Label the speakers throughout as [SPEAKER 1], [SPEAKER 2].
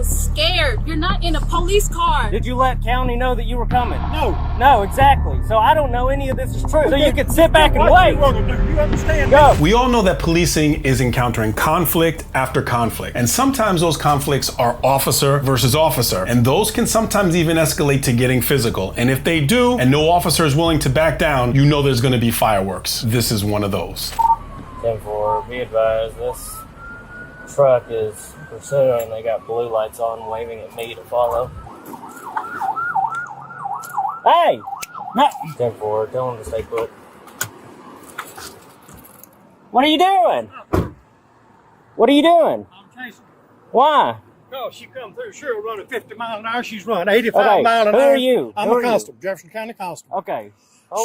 [SPEAKER 1] was scared. You're not in a police car.
[SPEAKER 2] Did you let county know that you were coming?
[SPEAKER 3] No.
[SPEAKER 2] No, exactly. So I don't know any of this is true. So you could sit back and wait.
[SPEAKER 3] You understand?
[SPEAKER 2] Go.
[SPEAKER 4] We all know that policing is encountering conflict after conflict. And sometimes those conflicts are officer versus officer. And those can sometimes even escalate to getting physical. And if they do, and no officer is willing to back down, you know there's going to be fireworks. This is one of those.
[SPEAKER 2] 10-4, be advised, this truck is pursuing. They got blue lights on, waving at me to follow. Hey! 10-4, tell them to stay put. What are you doing? What are you doing?
[SPEAKER 3] I'm chasing her.
[SPEAKER 2] Why?
[SPEAKER 3] No, she come through. Sure, running 50 miles an hour. She's running 85 miles an hour.
[SPEAKER 2] Who are you?
[SPEAKER 3] I'm a constable, Jefferson County constable.
[SPEAKER 2] Okay.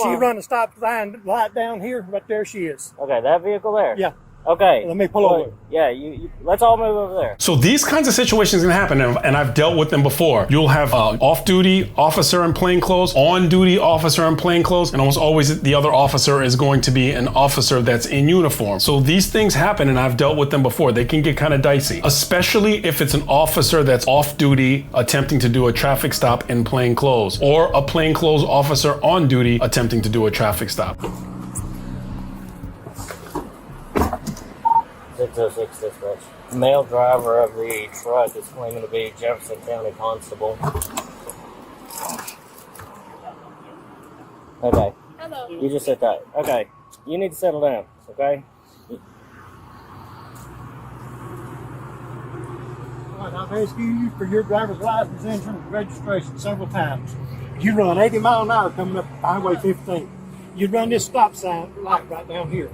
[SPEAKER 3] She running stop sign light down here. Right there she is.
[SPEAKER 2] Okay, that vehicle there?
[SPEAKER 3] Yeah.
[SPEAKER 2] Okay.
[SPEAKER 3] Let me pull over.
[SPEAKER 2] Yeah, you let's all move over there.
[SPEAKER 4] So these kinds of situations can happen, and I've dealt with them before. You'll have an off-duty officer in plain clothes, on-duty officer in plain clothes, and almost always the other officer is going to be an officer that's in uniform. So these things happen, and I've dealt with them before. They can get kind of dicey, especially if it's an officer that's off-duty attempting to do a traffic stop in plain clothes, or a plain clothes officer on duty attempting to do a traffic stop.
[SPEAKER 2] 606 dispatch. Male driver of the truck is claiming to be Jefferson County Constable. Okay.
[SPEAKER 1] Hello.
[SPEAKER 2] You just sit tight. Okay. You need to settle down, okay?
[SPEAKER 3] All right, I've asked you for your driver's license, insurance, and registration several times. You run 80 miles an hour coming up Highway 15. You run this stop sign light right down here.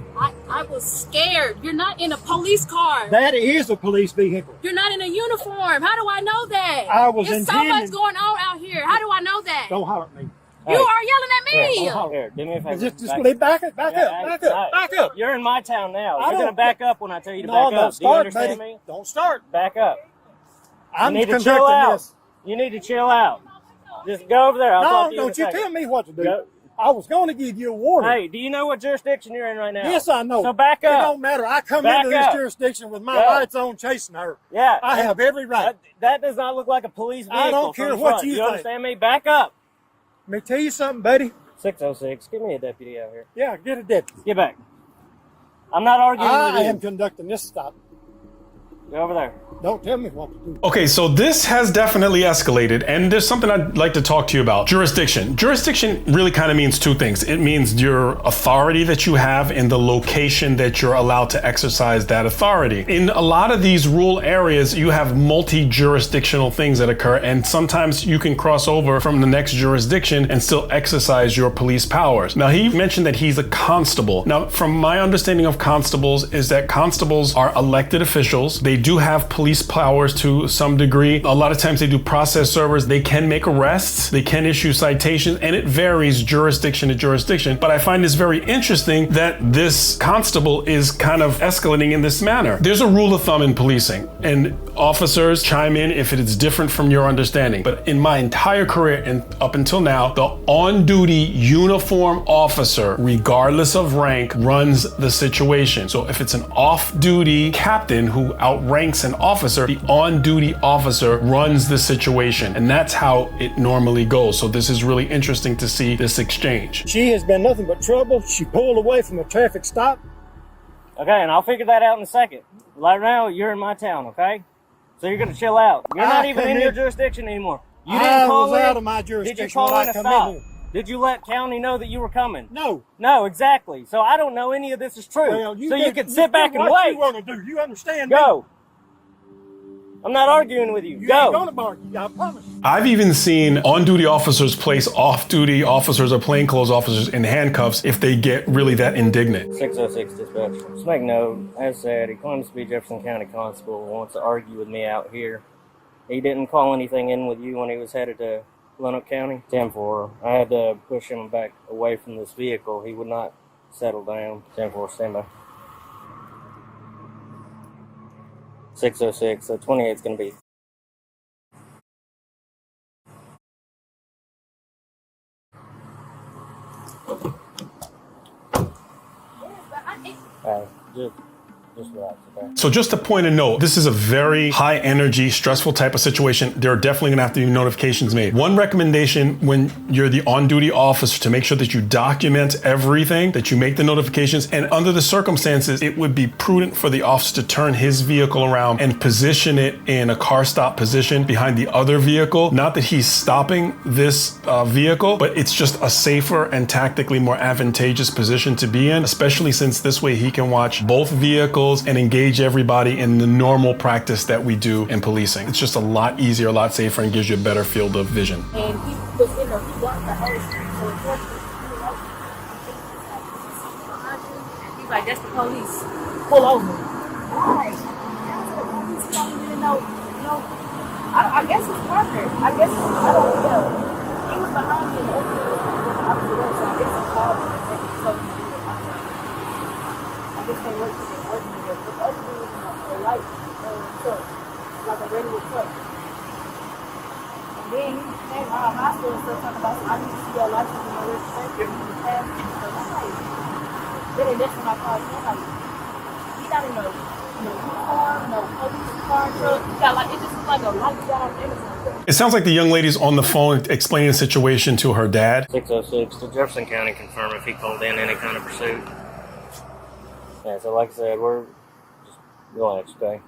[SPEAKER 1] I was scared. You're not in a police car.
[SPEAKER 3] That is a police vehicle.
[SPEAKER 1] You're not in a uniform. How do I know that?
[SPEAKER 3] I was
[SPEAKER 1] There's so
[SPEAKER 3] intending-
[SPEAKER 1] much going on out here. How do I know that?
[SPEAKER 3] Don't holler at me.
[SPEAKER 1] You are yelling at me.
[SPEAKER 2] Here, do me a favor.
[SPEAKER 3] Just back up, back up.
[SPEAKER 2] You're in my town now.
[SPEAKER 3] I
[SPEAKER 2] You're going to
[SPEAKER 3] don't-
[SPEAKER 2] back up when I tell you to
[SPEAKER 3] No,
[SPEAKER 2] back
[SPEAKER 3] don't
[SPEAKER 2] up. Do you
[SPEAKER 3] start,
[SPEAKER 2] understand
[SPEAKER 3] buddy.
[SPEAKER 2] me?
[SPEAKER 3] Don't start.
[SPEAKER 2] Back up.
[SPEAKER 3] I'm
[SPEAKER 2] you need to
[SPEAKER 3] conducting
[SPEAKER 2] chill out.
[SPEAKER 3] this.
[SPEAKER 2] You need to chill out. Just go over there. I'll talk
[SPEAKER 3] No,
[SPEAKER 2] to you in a
[SPEAKER 3] don't you
[SPEAKER 2] second.
[SPEAKER 3] tell me what to do.
[SPEAKER 2] Go.
[SPEAKER 3] I was going to give you a warning.
[SPEAKER 2] Hey, do you know what jurisdiction you're in right now?
[SPEAKER 3] Yes, I know.
[SPEAKER 2] So back
[SPEAKER 3] It
[SPEAKER 2] up.
[SPEAKER 3] don't matter. I come
[SPEAKER 2] Back
[SPEAKER 3] into this
[SPEAKER 2] up.
[SPEAKER 3] jurisdiction with my
[SPEAKER 2] Go.
[SPEAKER 3] lights on chasing her.
[SPEAKER 2] Yeah.
[SPEAKER 3] I have every right.
[SPEAKER 2] That does not look like a police vehicle.
[SPEAKER 3] I don't
[SPEAKER 2] from
[SPEAKER 3] care
[SPEAKER 2] the
[SPEAKER 3] what
[SPEAKER 2] front.
[SPEAKER 3] you
[SPEAKER 2] You
[SPEAKER 3] think.
[SPEAKER 2] understand me? Back up.
[SPEAKER 3] Let me tell you something, buddy.
[SPEAKER 2] 606. Give me a deputy out here.
[SPEAKER 3] Yeah, get a deputy.
[SPEAKER 2] Get back. I'm not arguing with
[SPEAKER 3] I
[SPEAKER 2] you.
[SPEAKER 3] am conducting this stop.
[SPEAKER 2] Go over there.
[SPEAKER 3] Don't tell me what to do.
[SPEAKER 4] Okay, so this has definitely escalated, and there's something I'd like to talk to you about. Jurisdiction. Jurisdiction really kind of means two things. It means your authority that you have in the location that you're allowed to exercise that authority. In a lot of these rural areas, you have multi-jurisdictional things that occur, and sometimes you can cross over from the next jurisdiction and still exercise your police powers. Now, he mentioned that he's a constable. Now, from my understanding of constables is that constables are elected officials. They do have police powers to some degree. A lot of times they do process servers. They can make arrests. They can issue citations, and it varies jurisdiction to jurisdiction. But I find this very interesting that this constable is kind of escalating in this manner. There's a rule of thumb in policing, and officers chime in if it is different from your understanding. But in my entire career and up until now, the on-duty uniform officer, regardless of rank, runs the situation. So if it's an off-duty captain who outranks an officer, the on-duty officer runs the situation. And that's how it normally goes. So this is really interesting to see this exchange.
[SPEAKER 3] She has been nothing but trouble. She pulled away from a traffic stop.
[SPEAKER 2] Okay, and I'll figure that out in a second. Right now, you're in my town, okay? So you're going to chill out. You're not even in your jurisdiction anymore. You didn't
[SPEAKER 3] I
[SPEAKER 2] call
[SPEAKER 3] was
[SPEAKER 2] in.
[SPEAKER 3] out of my
[SPEAKER 2] Did you
[SPEAKER 3] jurisdiction
[SPEAKER 2] call
[SPEAKER 3] when
[SPEAKER 2] in
[SPEAKER 3] I
[SPEAKER 2] a
[SPEAKER 3] come
[SPEAKER 2] stop?
[SPEAKER 3] in here.
[SPEAKER 2] Did you let county know that you were coming?
[SPEAKER 3] No.
[SPEAKER 2] No, exactly. So I don't know any of this is true.
[SPEAKER 3] Well,
[SPEAKER 2] so you can sit back and
[SPEAKER 3] what
[SPEAKER 2] wait.
[SPEAKER 3] you want to do. You understand me?
[SPEAKER 2] Go. I'm not arguing with you.
[SPEAKER 3] You
[SPEAKER 2] Go.
[SPEAKER 3] ain't going to argue, I promise.
[SPEAKER 4] I've even seen on-duty officers place off-duty officers or plainclothes officers in handcuffs if they get really that indignant.
[SPEAKER 2] 606 dispatch. Just make note, as said, he claims to be Jefferson County Constable, wants to argue with me out here. He didn't call anything in with you when he was headed to Lonoke County. 10-4. I had to push him back away from this vehicle. He would not settle down. 10-4, stand by. 606, so 28 is going to be. Just Just relax, okay?
[SPEAKER 4] So just a point of note, this is a very high energy, stressful type of situation. There are definitely gonna have to be notifications made. One recommendation when you're the on-duty officer to make sure that you document everything, that you make the notifications, and under the circumstances, it would be prudent for the officer to turn his vehicle around and position it in a car stop position behind the other vehicle. Not that he's stopping this vehicle, but it's just a safer and tactically more advantageous position to be in, especially since this way he can watch both vehicles and engage everybody in the normal practice that we do in policing. It's just a lot easier, a lot safer, and gives you a better field of vision.
[SPEAKER 1] And he was in the, he blocked the whole street. So unfortunately, he's like, that's the police. Pull over. Why? I guess it's Parker. I guess, I don't know. He was behind me in the open door. I guess it's called. So, I guess they work together. But the other dude was in a light truck, like a regular truck. And then he came out of hospital and stuff talking about, I need to see your license and your registration and your passport. So I'm like, then that's when I called him. Like, he not in no uniform, no police car, truck. He got like, it just looks like a light down everything.
[SPEAKER 4] It sounds like the young lady's on the phone explaining the situation to her dad.
[SPEAKER 2] 606, did Jefferson County confirm if he called in any kind of pursuit? Yeah, so like I said, we're just relax, okay?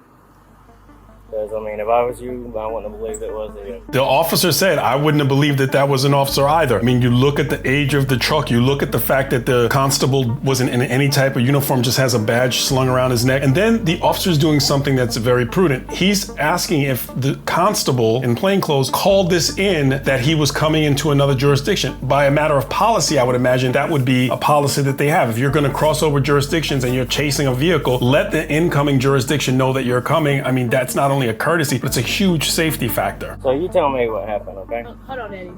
[SPEAKER 2] Because, I mean, if I was you, I wouldn't have believed it was him.
[SPEAKER 4] The officer said, I wouldn't have believed that that was an officer either. I mean, you look at the age of the truck, you look at the fact that the constable wasn't in any type of uniform, just has a badge slung around his neck. And then the officer's doing something that's very prudent. He's asking if the constable in plainclothes called this in that he was coming into another jurisdiction. By a matter of policy, I would imagine that would be a policy that they have. If you're gonna cross over jurisdictions and you're chasing a vehicle, let the incoming jurisdiction know that you're coming. I mean, that's not only a courtesy, but it's a huge safety factor.
[SPEAKER 2] So you tell me what happened, okay?
[SPEAKER 1] Hold on, Eddie.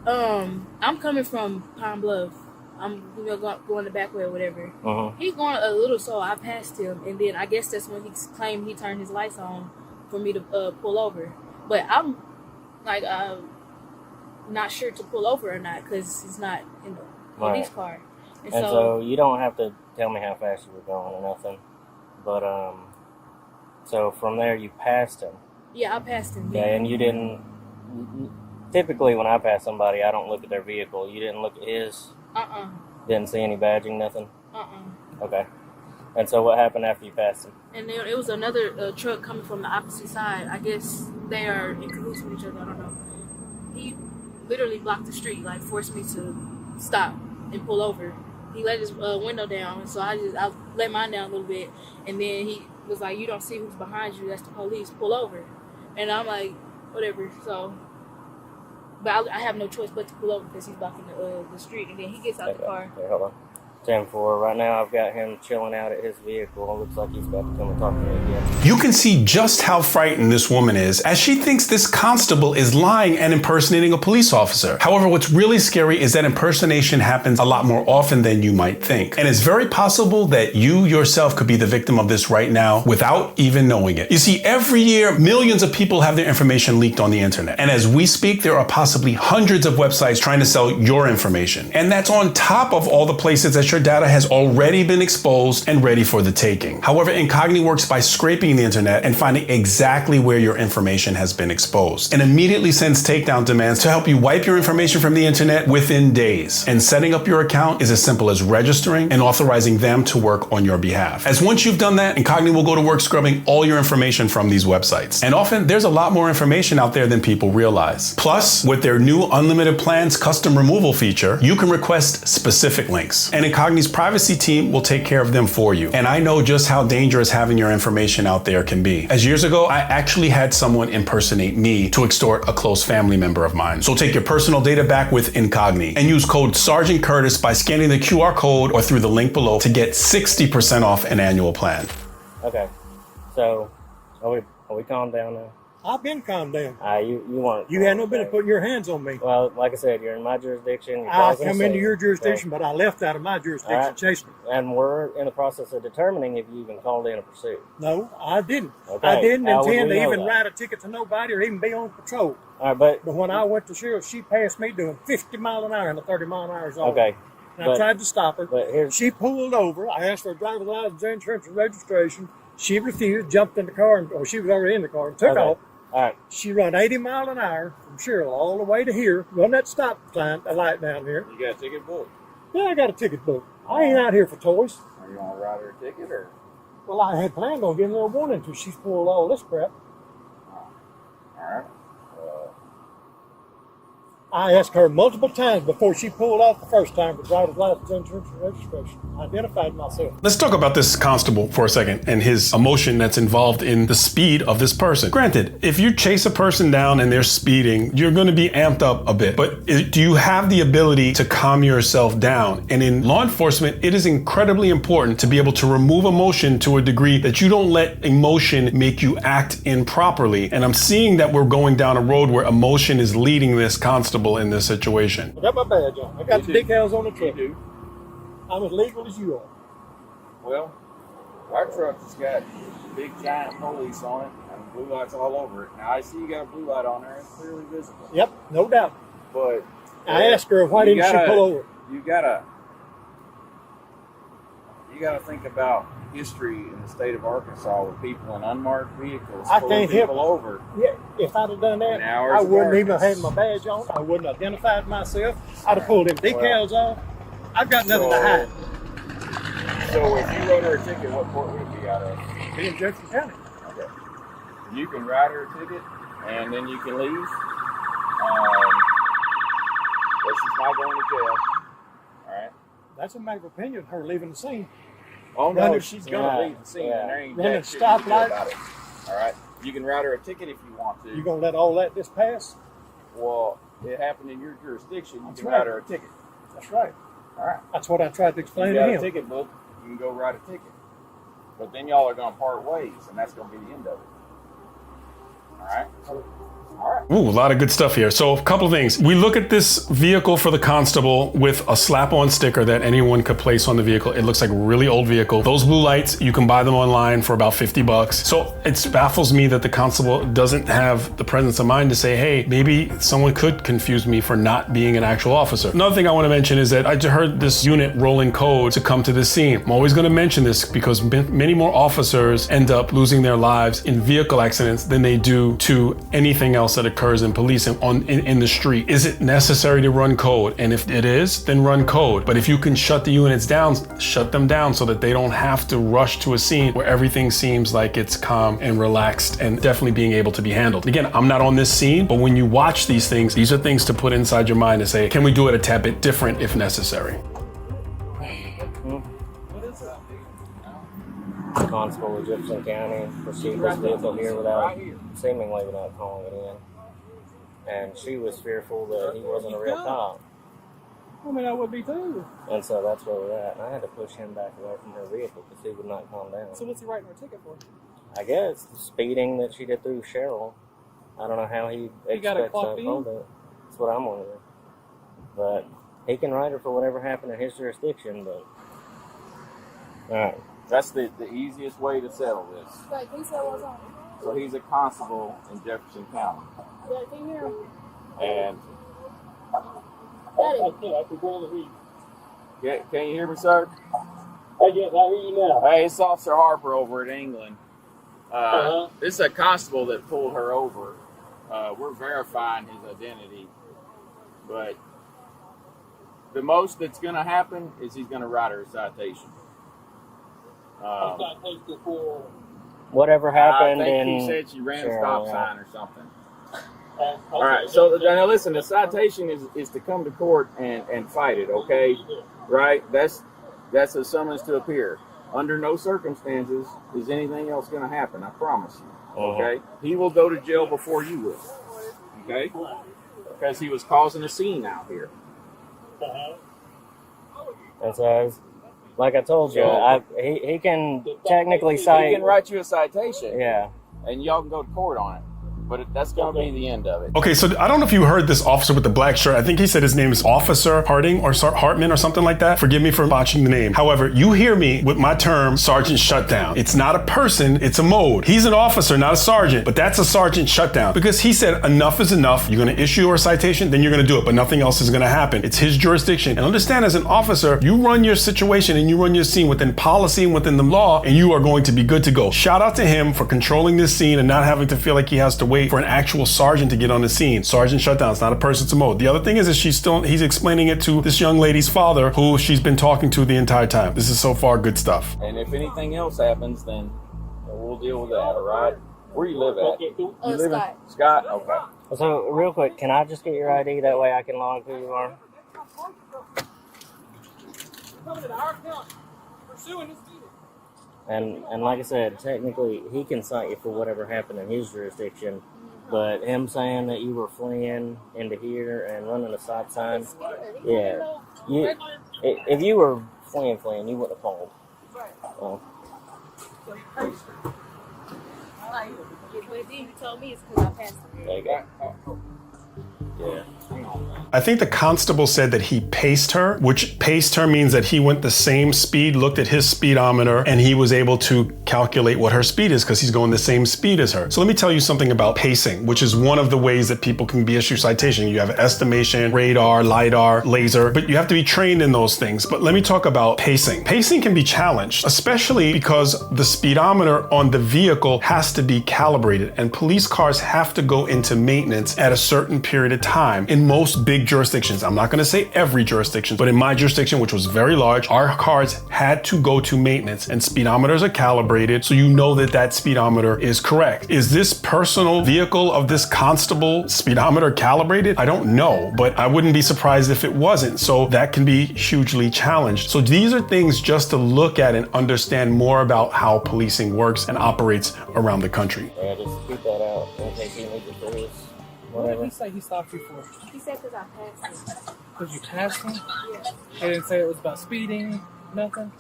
[SPEAKER 1] I'm coming from Pine Bluff. I'm going the back way or whatever. He's going a little slow. I passed him, and then I guess that's when he claimed he turned his lights on for me to pull over. But I'm like not sure to pull over or not because he's not in the police car. And
[SPEAKER 2] so you don't have to tell me how fast you were going or nothing, but so from there you passed him.
[SPEAKER 1] Yeah, I passed him.
[SPEAKER 2] Yeah, and you didn't. Typically, when I pass somebody, I don't look at their vehicle. You didn't look at his. Didn't see any badging, nothing. Okay. And so what happened after you passed him?
[SPEAKER 1] And there it was another truck coming from the opposite side. I guess they are in cahoots with each other. I don't know. He literally blocked the street, like forced me to stop and pull over. He let his window down, so I let mine down a little bit, and then he was like, "You don't see who's behind you? That's the police. Pull over." And I'm like, "Whatever." So, but I have no choice but to pull over because he's blocking the street, and then he gets out the car.
[SPEAKER 2] Okay, hold on. 10-4. Right now, I've got him chilling out at his vehicle. It looks like he's about to come and talk to me again.
[SPEAKER 4] You can see just how frightened this woman is as she thinks this constable is lying and impersonating a police officer. However, what's really scary is that impersonation happens a lot more often than you might think. And it's very possible that you yourself could be the victim of this right now without even knowing it. You see, every year, millions of people have their information leaked on the internet. And as we speak, there are possibly hundreds of websites trying to sell your information. And that's on top of all the places that your data has already been exposed and ready for the taking. However, Incogni works by scraping the internet and finding exactly where your information has been exposed, and immediately sends takedown demands to help you wipe your information from the internet within days. And setting up your account is as simple as registering and authorizing them to work on your behalf. As once you've done that, Incogni will go to work scrubbing all your information from these websites. And often there's a lot more information out there than people realize. Plus, with their new unlimited plans custom removal feature, you can request specific links, and Incogni's privacy team will take care of them for you. And I know just how dangerous having your information out there can be. As years ago, I actually had someone impersonate me to extort a close family member of mine. So take your personal data back with Incogni and use code Sergeant Curtis by scanning the QR code or through the link below to get 60% off an annual plan.
[SPEAKER 2] Okay. So, are we calmed down now?
[SPEAKER 3] I've been calmed down.
[SPEAKER 2] You weren't.
[SPEAKER 3] You had no business putting your hands on me.
[SPEAKER 2] Well, like I said, you're in my jurisdiction.
[SPEAKER 3] I come into your jurisdiction, but I left out of my jurisdiction chasing you.
[SPEAKER 2] And we're in the process of determining if you even called in a pursuit.
[SPEAKER 3] No, I didn't.
[SPEAKER 2] Okay.
[SPEAKER 3] I didn't
[SPEAKER 2] How would
[SPEAKER 3] intend
[SPEAKER 2] we
[SPEAKER 3] to
[SPEAKER 2] know
[SPEAKER 3] even
[SPEAKER 2] that?
[SPEAKER 3] write a ticket to nobody or even be on patrol.
[SPEAKER 2] All right, but
[SPEAKER 3] when I went to sheriff, she passed me doing 50 mile an hour in a 30 mile an hour zone.
[SPEAKER 2] okay.
[SPEAKER 3] And I tried to stop her.
[SPEAKER 2] But here's
[SPEAKER 3] She pulled over. I asked for a driver's license, insurance, and registration. She refused, jumped in the car, or she was already in the car and took
[SPEAKER 2] Okay.
[SPEAKER 3] off.
[SPEAKER 2] All right.
[SPEAKER 3] She run 80 miles an hour from Sherrill all the way to here, run that stop sign, a light down here.
[SPEAKER 5] You got a ticket booked?
[SPEAKER 3] Yeah, I got a ticket booked. I ain't out here for toys.
[SPEAKER 5] Are you gonna write her a ticket or?
[SPEAKER 3] Well, I had planned on giving her a warning until she's pulled all this crap.
[SPEAKER 5] All right.
[SPEAKER 3] I asked her multiple times before she pulled off the first time for driver's license, insurance, and registration. I identified myself.
[SPEAKER 4] Let's talk about this constable for a second and his emotion that's involved in the speed of this person. Granted, if you chase a person down and they're speeding, you're going to be amped up a bit. But do you have the ability to calm yourself down? And in law enforcement, it is incredibly important to be able to remove emotion to a degree that you don't let emotion make you act improperly. And I'm seeing that we're going down a road where emotion is leading this constable in this situation.
[SPEAKER 3] I got my badge on. I got the decals on the truck.
[SPEAKER 5] You do.
[SPEAKER 3] I'm as legal as you are.
[SPEAKER 5] Well, our truck has got big giant police on it and blue lights all over it. Now I see you got a blue light on there; it's clearly visible.
[SPEAKER 3] Yep, no doubt.
[SPEAKER 5] But
[SPEAKER 3] I asked her why didn't she pull over.
[SPEAKER 5] You gotta think about history in the state of Arkansas with people in unmarked vehicles
[SPEAKER 3] I
[SPEAKER 5] pulling
[SPEAKER 3] can't help
[SPEAKER 5] people over.
[SPEAKER 3] Yeah, if I'd have done that,
[SPEAKER 5] In hours
[SPEAKER 3] I wouldn't
[SPEAKER 5] of
[SPEAKER 3] even have had
[SPEAKER 5] darkness.
[SPEAKER 3] my badge on. I wouldn't have identified myself. I'd have pulled them decals off. I've got nothing to hide.
[SPEAKER 5] So if you wrote her a ticket, what court would it be out of?
[SPEAKER 3] Be in Jefferson County.
[SPEAKER 5] Okay. You can write her a ticket, and then you can leave. But she's not going to jail. All right.
[SPEAKER 3] That's a matter of opinion, her leaving the scene.
[SPEAKER 5] Oh no,
[SPEAKER 3] Running-
[SPEAKER 5] she's gonna leave the scene, and there ain't
[SPEAKER 3] Running
[SPEAKER 5] jack shit you can do
[SPEAKER 3] stoplight.
[SPEAKER 5] about it. All right. You can write her a ticket if you want to.
[SPEAKER 3] You gonna let all that just pass?
[SPEAKER 5] Well, it happened in your jurisdiction. You
[SPEAKER 3] That's
[SPEAKER 5] can
[SPEAKER 3] right.
[SPEAKER 5] write her a ticket.
[SPEAKER 3] That's right.
[SPEAKER 5] All right.
[SPEAKER 3] That's what I tried to
[SPEAKER 5] You
[SPEAKER 3] explain
[SPEAKER 5] got
[SPEAKER 3] to
[SPEAKER 5] a
[SPEAKER 3] him.
[SPEAKER 5] ticket book. You can go write a ticket. But then y'all are gonna part ways, and that's gonna be the end of it. All right. All right.
[SPEAKER 4] Ooh, a lot of good stuff here. So a couple of things. We look at this vehicle for the constable with a slap-on sticker that anyone could place on the vehicle. It looks like a really old vehicle. Those blue lights, you can buy them online for about $50. So it baffles me that the constable doesn't have the presence of mind to say, hey, maybe someone could confuse me for not being an actual officer. Another thing I want to mention is that I just heard this unit rolling code to come to this scene. I'm always going to mention this because many more officers end up losing their lives in vehicle accidents than they do to anything else that occurs in policing in the street. Is it necessary to run code? And if it is, then run code. But if you can shut the units down, shut them down so that they don't have to rush to a scene where everything seems like it's calm and relaxed and definitely being able to be handled. Again, I'm not on this scene, but when you watch these things, these are things to put inside your mind and say, can we do it a tad bit different if necessary?
[SPEAKER 2] Constable of Jefferson County pursued this vehicle here seemingly without calling it in. And she was fearful that he wasn't a real cop.
[SPEAKER 3] I mean, I would be too.
[SPEAKER 2] And so that's where we're at. And I had to push him back away from her vehicle because he would not calm down.
[SPEAKER 3] So what's he writing her ticket for?
[SPEAKER 2] I guess the speeding that she did through Sherrill. I don't know how he
[SPEAKER 3] got it
[SPEAKER 2] expects
[SPEAKER 3] clocked
[SPEAKER 2] to
[SPEAKER 3] in?
[SPEAKER 2] hold it. That's what I'm wondering. But he can write her for whatever happened in his jurisdiction, but... Alright.
[SPEAKER 5] That's the easiest way to settle this.
[SPEAKER 1] Like, he said what's on.
[SPEAKER 5] So he's a constable in Jefferson County.
[SPEAKER 1] Yeah, can you hear him?
[SPEAKER 5] And
[SPEAKER 1] Daddy.
[SPEAKER 5] can you hear me, sir?
[SPEAKER 3] Hey, yes, I hear you now.
[SPEAKER 5] Hey, it's Officer Harper over at England. This is a constable that pulled her over. We're verifying his identity, but the most that's going to happen is he's going to write her a citation.
[SPEAKER 2] Whatever happened
[SPEAKER 5] I think
[SPEAKER 2] in
[SPEAKER 5] he said she ran a
[SPEAKER 2] Sherrill,
[SPEAKER 5] stop sign or something. All right, so now listen, the citation is to come to court and fight it, okay? Right? That's a summons to appear. Under no circumstances is anything else going to happen, I promise you, okay? He will go to jail before you will, okay? Because he was causing a scene out here.
[SPEAKER 2] And so, like I told you, he can technically
[SPEAKER 5] He
[SPEAKER 2] cite...
[SPEAKER 5] can write you a citation,
[SPEAKER 2] Yeah.
[SPEAKER 5] and y'all can go to court on it. But that's going to be the end of it.
[SPEAKER 4] Okay, so I don't know if you heard this officer with the black shirt. I think he said his name is Officer Harding or Hartman or something like that. Forgive me for botching the name. However, you hear me with my term Sergeant Shutdown. It's not a person, it's a mode. He's an officer, not a sergeant, but that's a Sergeant Shutdown because he said enough is enough. You're going to issue a citation, then you're going to do it, but nothing else is going to happen. It's his jurisdiction. And understand, as an officer, you run your situation and you run your scene within policy and within the law, and you are going to be good to go. Shout out to him for controlling this scene and not having to feel like he has to wait for an actual sergeant to get on the scene. Sergeant Shutdown. It's not a person, it's a mode. The other thing is he's explaining it to this young lady's father who she's been talking to the entire time. This is so far good stuff.
[SPEAKER 5] And if anything else happens, then we'll deal with that, all right? Where you live at? You live in Scott? Okay.
[SPEAKER 2] So, real quick, can I just get your ID? That way I can log who you are. And like I said, technically, he can cite you for whatever happened in his jurisdiction. But him saying that you were fleeing into here and running a stop sign, yeah. If you were fleeing, you wouldn't have called. Well.
[SPEAKER 1] You told me it's because I passed it.
[SPEAKER 2] There you go. Yeah.
[SPEAKER 4] I think the constable said that he paced her, which paced her means that he went the same speed, looked at his speedometer, and he was able to calculate what her speed is because he's going the same speed as her. So let me tell you something about pacing, which is one of the ways that people can be issued citation. You have estimation, radar, LiDAR, laser, but you have to be trained in those things. But let me talk about pacing. Pacing can be challenged, especially because the speedometer on the vehicle has to be calibrated, and police cars have to go into maintenance at a certain period of time in most big jurisdictions. I'm not going to say every jurisdiction, but in my jurisdiction, which was very large, our cars had to go to maintenance, and speedometers are calibrated so you know that that speedometer is correct. Is this personal vehicle of this constable speedometer calibrated? I don't know, but I wouldn't be surprised if it wasn't. So that can be hugely challenged. So these are things just to look at and understand more about how policing works and operates around the country.
[SPEAKER 2] Yeah, just keep that out in case you need to do this.
[SPEAKER 6] What did he say he stopped you for?
[SPEAKER 1] He said because I passed him.
[SPEAKER 6] Because you passed him?
[SPEAKER 1] Yeah.
[SPEAKER 6] He didn't say it was about speeding, nothing?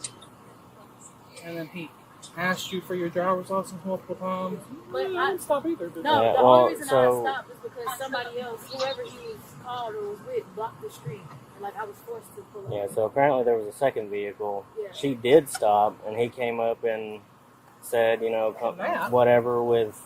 [SPEAKER 6] And then he asked you for your driver's license multiple times?
[SPEAKER 1] But
[SPEAKER 6] I didn't stop either, did
[SPEAKER 1] No,
[SPEAKER 2] Yeah,
[SPEAKER 1] the
[SPEAKER 2] well,
[SPEAKER 1] only reason
[SPEAKER 2] so-
[SPEAKER 1] I stopped is because somebody else, whoever he was called or was with, blocked the street. And like I was forced to pull
[SPEAKER 2] Yeah,
[SPEAKER 1] over.
[SPEAKER 2] so apparently there was a second vehicle.
[SPEAKER 1] Yeah.
[SPEAKER 2] She did stop, and he came up and said, you know, whatever with,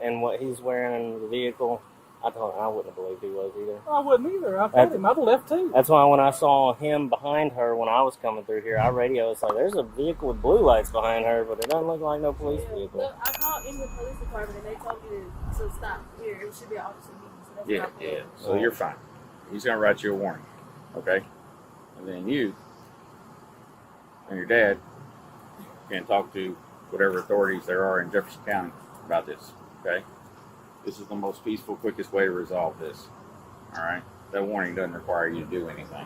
[SPEAKER 2] and what he's wearing in the vehicle. I wouldn't have believed he was either.
[SPEAKER 6] I wouldn't either. I told him I'd have left too.
[SPEAKER 2] That's why when I saw him behind her when I was coming through here, I radioed. It's like, there's a vehicle with blue lights behind her, but it doesn't look like no police vehicle.
[SPEAKER 1] Look, I called in the police department and they told me to stop here. It should be an officer meeting. So that's what I pulled.
[SPEAKER 5] So you're fine. He's going to write you a warning, okay? And then you and your dad can talk to whatever authorities there are in Jefferson County about this, okay? This is the most peaceful, quickest way to resolve this. All right? That warning doesn't require you to do anything.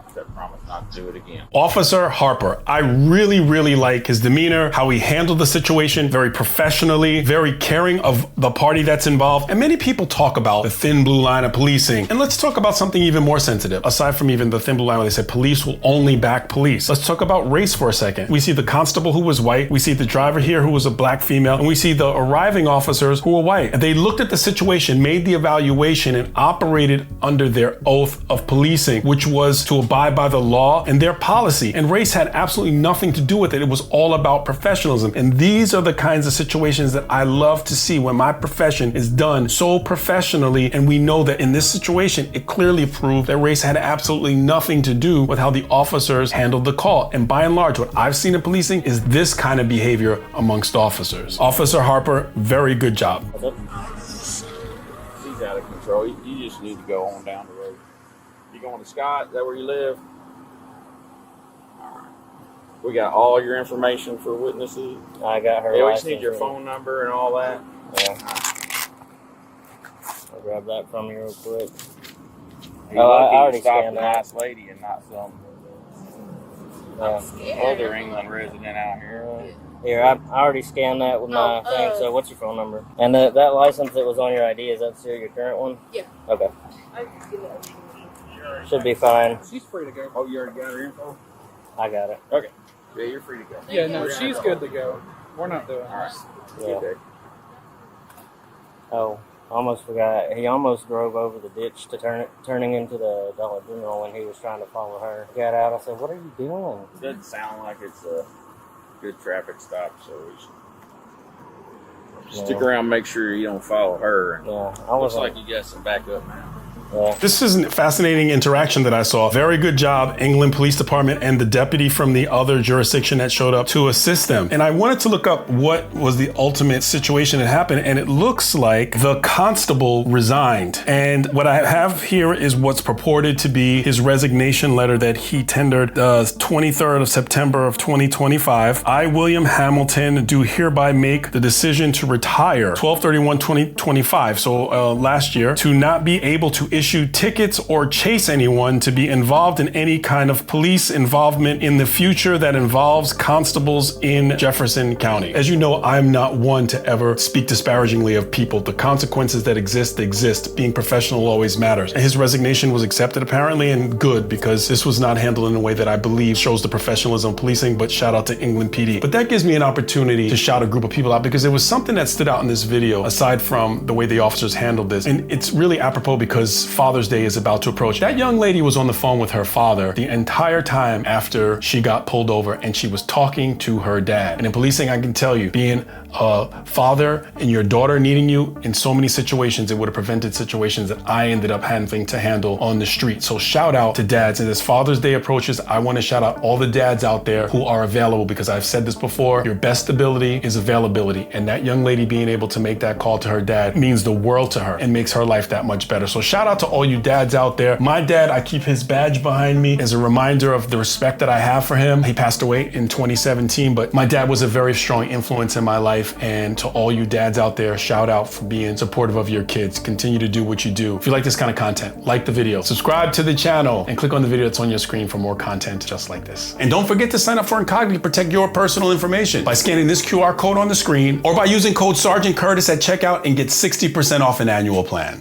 [SPEAKER 5] Except promise not to do it again.
[SPEAKER 4] Officer Harper, I really, really like his demeanor, how he handled the situation very professionally, very caring of the party that's involved. And many people talk about the thin blue line of policing. And let's talk about something even more sensitive. Aside from even the thin blue line where they said police will only back police. Let's talk about race for a second. We see the constable who was white. We see the driver here who was a black female. And we see the arriving officers who were white. And they looked at the situation, made the evaluation, and operated under their oath of policing, which was to abide by the law and their policy. And race had absolutely nothing to do with it. It was all about professionalism. And these are the kinds of situations that I love to see when my profession is done so professionally. And we know that in this situation, it clearly proved that race had absolutely nothing to do with how the officers handled the call. And by and large, what I've seen in policing is this kind of behavior amongst officers. Officer Harper, very good job.
[SPEAKER 5] She's out of control. You just need to go on down the road. You going to Scott? Is that where you live? All right. We got all your information for witnesses.
[SPEAKER 2] I got her
[SPEAKER 5] We
[SPEAKER 2] license.
[SPEAKER 5] just need your phone number and all that.
[SPEAKER 2] Yeah. I'll grab that from you real quick.
[SPEAKER 5] You're
[SPEAKER 2] I
[SPEAKER 5] lucky
[SPEAKER 2] already
[SPEAKER 5] you stopped
[SPEAKER 2] scanned
[SPEAKER 5] a
[SPEAKER 2] that.
[SPEAKER 5] nice lady and not some other England resident out here.
[SPEAKER 2] Here, I already scanned that with my thing. So what's your phone number? And that license that was on your ID, is that still your current one?
[SPEAKER 1] Yeah.
[SPEAKER 2] Okay.
[SPEAKER 1] I can give it.
[SPEAKER 2] Should be fine.
[SPEAKER 6] She's free to go.
[SPEAKER 5] Oh, you already got her info?
[SPEAKER 2] I got it.
[SPEAKER 5] Okay. Yeah, you're free to go.
[SPEAKER 6] Yeah, no, she's good to go. We're not doing
[SPEAKER 5] All right.
[SPEAKER 6] this.
[SPEAKER 2] Yeah.
[SPEAKER 5] Okay.
[SPEAKER 2] Oh, almost forgot. He almost drove over the ditch to turning into the Dollar General when he was trying to follow her. Got out. I said, "What are you doing?"
[SPEAKER 5] It doesn't sound like it's a good traffic stop, so we should stick around, make sure you don't follow her.
[SPEAKER 2] Yeah,
[SPEAKER 5] looks like you got some backup now.
[SPEAKER 2] Yeah.
[SPEAKER 4] This is a fascinating interaction that I saw. Very good job, England Police Department and the deputy from the other jurisdiction that showed up to assist them. And I wanted to look up what was the ultimate situation that happened, and it looks like the constable resigned. And what I have here is what's purported to be his resignation letter that he tendered 23rd of September of 2025. I, William Hamilton, do hereby make the decision to retire 12/31/2025, so last year, to not be able to issue tickets or chase anyone to be involved in any kind of police involvement in the future that involves constables in Jefferson County. As you know, I'm not one to ever speak disparagingly of people. The consequences that exist. Being professional always matters. And his resignation was accepted apparently, and good, because this was not handled in a way that I believe shows the professionalism of policing, but shout out to England PD. But that gives me an opportunity to shout a group of people out, because there was something that stood out in this video, aside from the way the officers handled this. And it's really apropos because Father's Day is about to approach. That young lady was on the phone with her father the entire time after she got pulled over, and she was talking to her dad. And in policing, I can tell you, being a father and your daughter needing you in so many situations, it would have prevented situations that I ended up having to handle on the street. So shout out to dads. And as Father's Day approaches, I want to shout out all the dads out there who are available, because I've said this before, your best ability is availability. And that young lady being able to make that call to her dad means the world to her and makes her life that much better. So shout out to all you dads out there. My dad, I keep his badge behind me as a reminder of the respect that I have for him. He passed away in 2017, but my dad was a very strong influence in my life. And to all you dads out there, shout out for being supportive of your kids. Continue to do what you do. If you like this kind of content, like the video, subscribe to the channel, and click on the video that's on your screen for more content just like this. And don't forget to sign up for Incognito to protect your personal information by scanning this QR code on the screen, or by using code Sergeant Curtis at checkout and get 60% off an annual plan.